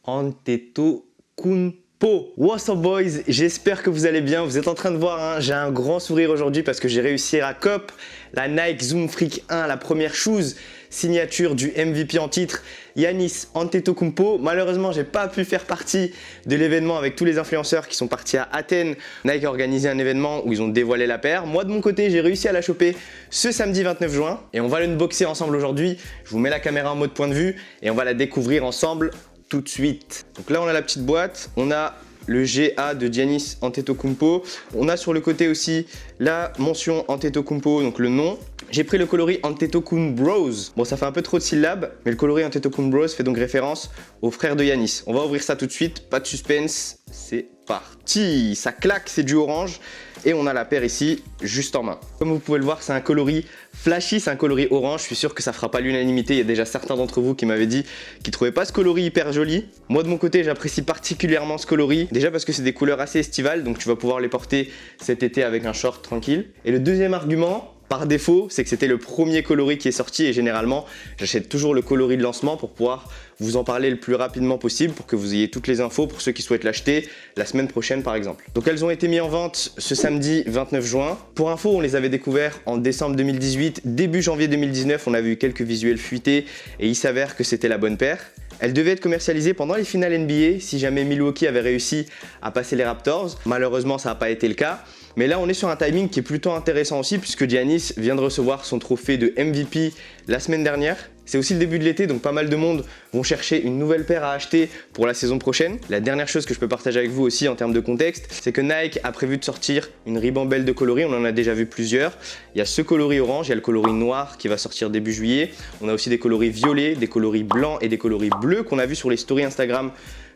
Antetokounmpo. What's up boys, j'espère que vous allez bien. Vous êtes en train de voir, hein, j'ai un grand sourire aujourd'hui parce que j'ai réussi à cop la Nike Zoom Freak 1, la première shoes signature du MVP en titre, Giannis Antetokounmpo. Malheureusement, j'ai pas pu faire partie de l'événement avec tous les influenceurs qui sont partis à Athènes. Nike a organisé un événement où ils ont dévoilé la paire. Moi de mon côté, j'ai réussi à la choper ce samedi 29 juin et on va l'unboxer ensemble aujourd'hui. Je vous mets la caméra en mode point de vue et on va la découvrir ensemble tout de suite. Donc là, on a la petite boîte, on a le GA de Giannis Antetokounmpo. On a sur le côté aussi la mention Antetokounmpo, donc le nom. J'ai pris le coloris Antetokounmbros. Bon, ça fait un peu trop de syllabes, mais le coloris Antetokounmbros fait donc référence au frère de Giannis. On va ouvrir ça tout de suite, pas de suspense, c'est parti. Ça claque, c'est du orange. Et on a la paire ici, juste en main. Comme vous pouvez le voir, c'est un coloris flashy, c'est un coloris orange. Je suis sûr que ça fera pas l'unanimité. Il y a déjà certains d'entre vous qui m'avaient dit qu'ils trouvaient pas ce coloris hyper joli. Moi de mon côté, j'apprécie particulièrement ce coloris. Déjà parce que c'est des couleurs assez estivales, donc tu vas pouvoir les porter cet été avec un short tranquille. Et le deuxième argument, par défaut, c'est que c'était le premier coloris qui est sorti et généralement, j'achète toujours le coloris de lancement pour pouvoir vous en parler le plus rapidement possible pour que vous ayez toutes les infos pour ceux qui souhaitent l'acheter la semaine prochaine par exemple. Donc elles ont été mises en vente ce samedi 29 juin. Pour info, on les avait découvertes en décembre 2018, début janvier 2019, on avait eu quelques visuels fuités et il s'avère que c'était la bonne paire. Elle devait être commercialisée pendant les finales NBA si jamais Milwaukee avait réussi à passer les Raptors. Malheureusement, ça n'a pas été le cas. Mais là, on est sur un timing qui est plutôt intéressant aussi puisque Giannis vient de recevoir son trophée de MVP la semaine dernière. C'est aussi le début de l'été, donc pas mal de monde vont chercher une nouvelle paire à acheter pour la saison prochaine. La dernière chose que je peux partager avec vous aussi en termes de contexte, c'est que Nike a prévu de sortir une ribambelle de coloris. On en a déjà vu plusieurs. Il y a ce coloris orange, il y a le coloris noir qui va sortir début juillet. On a aussi des coloris violets, des coloris blancs et des coloris bleus qu'on a vu sur les stories Instagram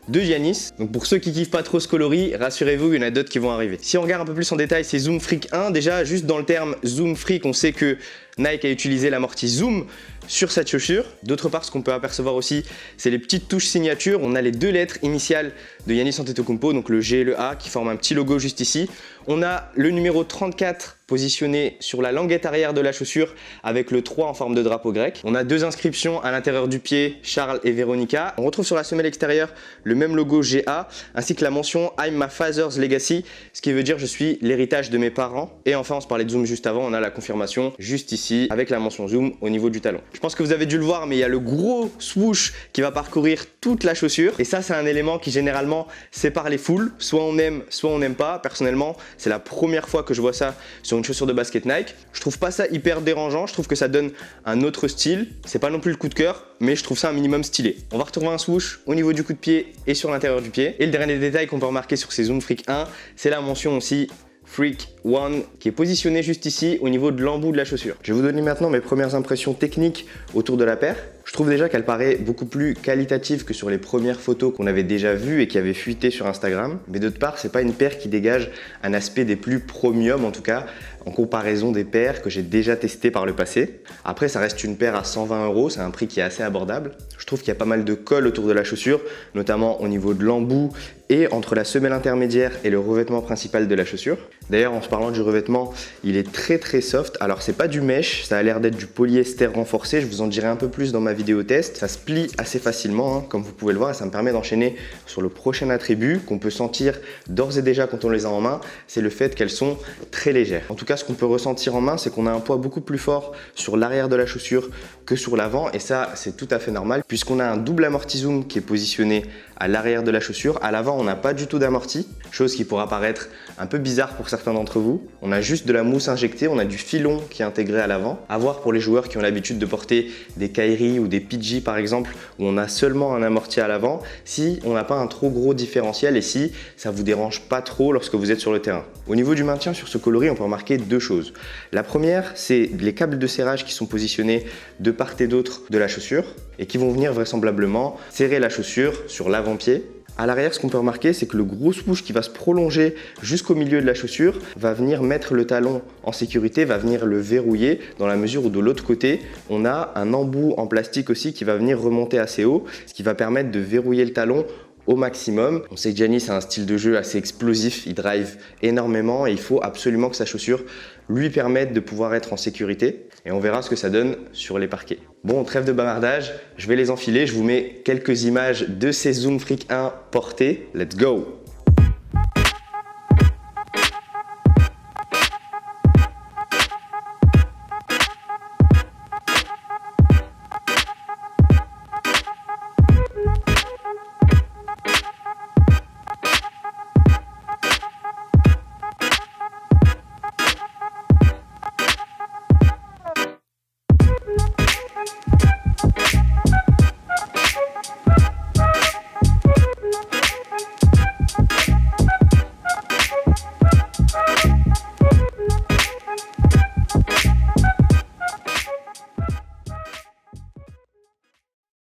de Giannis. Donc pour ceux qui kiffent pas trop ce coloris, rassurez-vous, il y en a d'autres qui vont arriver. Si on regarde un peu plus en détail, c'est Zoom Freak 1. Déjà, juste dans le terme Zoom Freak, on sait que Nike a utilisé l'amorti Zoom sur cette chaussure. D'autre part, ce qu'on peut apercevoir aussi, c'est les petites touches signature. On a les deux lettres initiales de Giannis Antetokounmpo, donc le G et le A, qui forment un petit logo juste ici. On a le numéro 34 positionné sur la languette arrière de la chaussure avec le 3 en forme de drapeau grec. On a deux inscriptions à l'intérieur du pied, Charles et Véronica. On retrouve sur la semelle extérieure le même logo GA ainsi que la mention I'm my father's legacy, ce qui veut dire je suis l'héritage de mes parents. Et enfin, on se parlait de Zoom juste avant, on a la confirmation juste ici avec la mention Zoom au niveau du talon. Je pense que vous avez dû le voir, mais il y a le gros swoosh qui va parcourir toute la chaussure. Et ça, c'est un élément qui généralement sépare les foules. Soit on aime, soit on n'aime pas. Personnellement, c'est la première fois que je vois ça sur une chaussure de basket Nike. Je trouve pas ça hyper dérangeant. Je trouve que ça donne un autre style. C'est pas non plus le coup de cœur, mais je trouve ça un minimum stylé. On va retrouver un swoosh au niveau du coup de pied et sur l'intérieur du pied. Et le dernier détail qu'on peut remarquer sur ces Zoom Freak 1, c'est la mention aussi Freak 1 qui est positionné juste ici au niveau de l'embout de la chaussure. Je vais vous donner maintenant mes premières impressions techniques autour de la paire. Je trouve déjà qu'elle paraît beaucoup plus qualitative que sur les premières photos qu'on avait déjà vues et qui avaient fuité sur Instagram. Mais d'autre part, c'est pas une paire qui dégage un aspect des plus premium, en tout cas en comparaison des paires que j'ai déjà testées par le passé. Après, ça reste une paire à 120 €, c'est un prix qui est assez abordable. Je trouve qu'il y a pas mal de colle autour de la chaussure, notamment au niveau de l'embout et entre la semelle intermédiaire et le revêtement principal de la chaussure. D'ailleurs, en se parlant du revêtement, il est très soft. Alors, c'est pas du mesh, ça a l'air d'être du polyester renforcé. Je vous en dirai un peu plus dans ma vidéo test. Ça se plie assez facilement, hein, comme vous pouvez le voir, et ça me permet d'enchaîner sur le prochain attribut qu'on peut sentir d'ores et déjà quand on les a en main, c'est le fait qu'elles sont très légères. En tout cas, ce qu'on peut ressentir en main, c'est qu'on a un poids beaucoup plus fort sur l'arrière de la chaussure que sur l'avant, et ça, c'est tout à fait normal, puisqu'on a un double amorti Zoom qui est positionné à l'arrière de la chaussure. À l'avant, on n'a pas du tout d'amorti, chose qui pourra paraître un peu bizarre pour certains d'entre vous. On a juste de la mousse injectée, on a du filon qui est intégré à l'avant. À voir pour les joueurs qui ont l'habitude de porter des Kyrie ou des PG par exemple, où on a seulement un amorti à l'avant, si on n'a pas un trop gros différentiel et si ça vous dérange pas trop lorsque vous êtes sur le terrain. Au niveau du maintien sur ce coloris, on peut remarquer deux choses. La première, c'est les câbles de serrage qui sont positionnés de part et d'autre de la chaussure et qui vont venir vraisemblablement serrer la chaussure sur l'avant-pied. À l'arrière, ce qu'on peut remarquer, c'est que le gros swoosh qui va se prolonger jusqu'au milieu de la chaussure va venir mettre le talon en sécurité, va venir le verrouiller dans la mesure où de l'autre côté, on a un embout en plastique aussi qui va venir remonter assez haut, ce qui va permettre de verrouiller le talon au maximum. On sait que Giannis a un style de jeu assez explosif, il drive énormément et il faut absolument que sa chaussure lui permette de pouvoir être en sécurité et on verra ce que ça donne sur les parquets. Bon, trêve de bavardage, je vais les enfiler, je vous mets quelques images de ces Zoom Freak 1 portés. Let's go!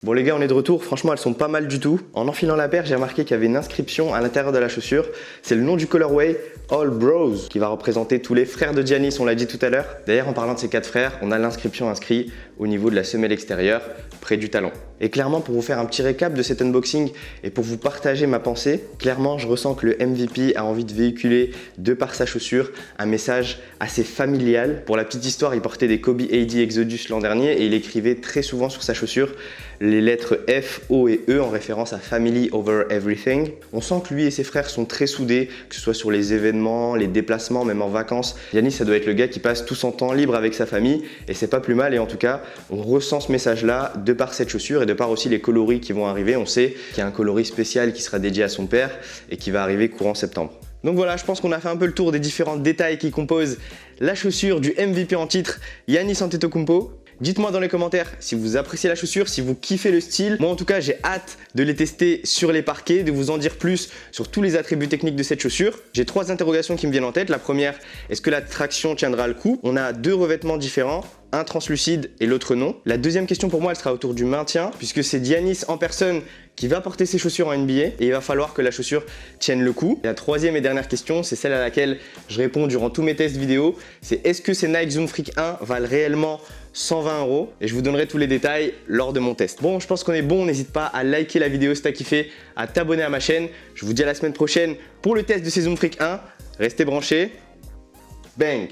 Bon les gars, on est de retour, franchement elles sont pas mal du tout. En enfilant la paire, j'ai remarqué qu'il y avait une inscription à l'intérieur de la chaussure. C'est le nom du colorway All Bros qui va représenter tous les frères de Giannis, on l'a dit tout à l'heure. D'ailleurs en parlant de ces 4 frères, on a l'inscription inscrite au niveau de la semelle extérieure, près du talon. Et clairement pour vous faire un petit récap de cet unboxing et pour vous partager ma pensée, clairement je ressens que le MVP a envie de véhiculer de par sa chaussure un message assez familial. Pour la petite histoire, il portait des Kobe AD Exodus l'an dernier et il écrivait très souvent sur sa chaussure les lettres F, O et E en référence à Family Over Everything. On sent que lui et ses frères sont très soudés, que ce soit sur les événements, les déplacements, même en vacances. Giannis, ça doit être le gars qui passe tout son temps libre avec sa famille et c'est pas plus mal. Et en tout cas, on ressent ce message-là de par cette chaussure et de par aussi les coloris qui vont arriver. On sait qu'il y a un coloris spécial qui sera dédié à son père et qui va arriver courant septembre. Donc voilà, je pense qu'on a fait un peu le tour des différents détails qui composent la chaussure du MVP en titre, Giannis Antetokounmpo. Dites-moi dans les commentaires si vous appréciez la chaussure, si vous kiffez le style. Moi en tout cas, j'ai hâte de les tester sur les parquets, de vous en dire plus sur tous les attributs techniques de cette chaussure. J'ai 3 interrogations qui me viennent en tête. La première, est-ce que la traction tiendra le coup? On a 2 revêtements différents, un translucide et l'autre non. La deuxième question pour moi, elle sera autour du maintien, puisque c'est Giannis en personne qui va porter ses chaussures en NBA et il va falloir que la chaussure tienne le coup. La troisième et dernière question, c'est celle à laquelle je réponds durant tous mes tests vidéo, c'est est-ce que ces Nike Zoom Freak 1 valent réellement 120 € et je vous donnerai tous les détails lors de mon test. Bon, je pense qu'on est bon, n'hésite pas à liker la vidéo si t'as kiffé, à t'abonner à ma chaîne. Je vous dis à la semaine prochaine pour le test de ces Zoom Freak 1. Restez branchés. Bang!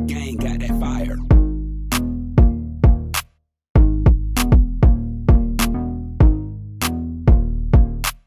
Gang got that fire.